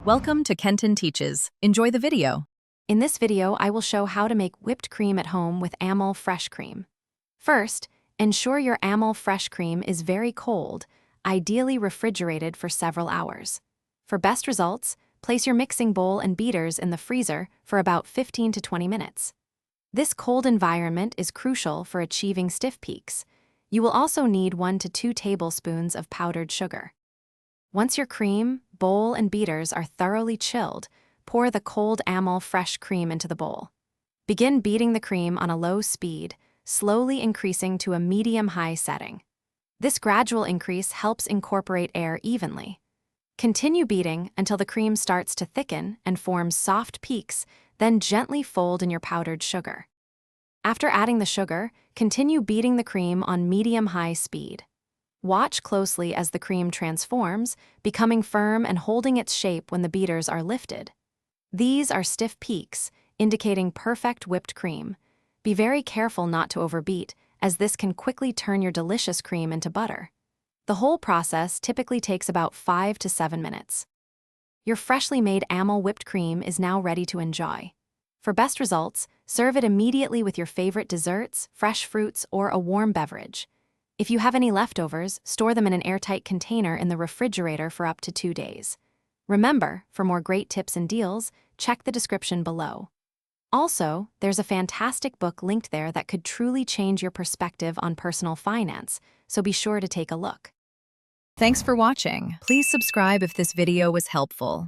Welcome to Kenton Teaches. Enjoy the video. In this video, I will show how to make whipped cream at home with Amul fresh cream. First, ensure your Amul fresh cream is very cold, ideally refrigerated for several hours. For best results, place your mixing bowl and beaters in the freezer for about 15 to 20 minutes. This cold environment is crucial for achieving stiff peaks. You will also need 1 to 2 tablespoons of powdered sugar. Once your cream, bowl, and beaters are thoroughly chilled, pour the cold Amul fresh cream into the bowl. Begin beating the cream on a low speed, slowly increasing to a medium-high setting. This gradual increase helps incorporate air evenly. Continue beating until the cream starts to thicken and forms soft peaks, then gently fold in your powdered sugar. After adding the sugar, continue beating the cream on medium-high speed. Watch closely as the cream transforms, becoming firm and holding its shape when the beaters are lifted. These are stiff peaks, indicating perfect whipped cream. Be very careful not to overbeat, as this can quickly turn your delicious cream into butter. The whole process typically takes about 5 to 7 minutes. Your freshly made Amul whipped cream is now ready to enjoy. For best results, serve it immediately with your favorite desserts, fresh fruits, or a warm beverage. If you have any leftovers, store them in an airtight container in the refrigerator for up to 2 days. Remember, for more great tips and deals, check the description below. Also, there's a fantastic book linked there that could truly change your perspective on personal finance, so be sure to take a look. Thanks for watching. Please subscribe if this video was helpful.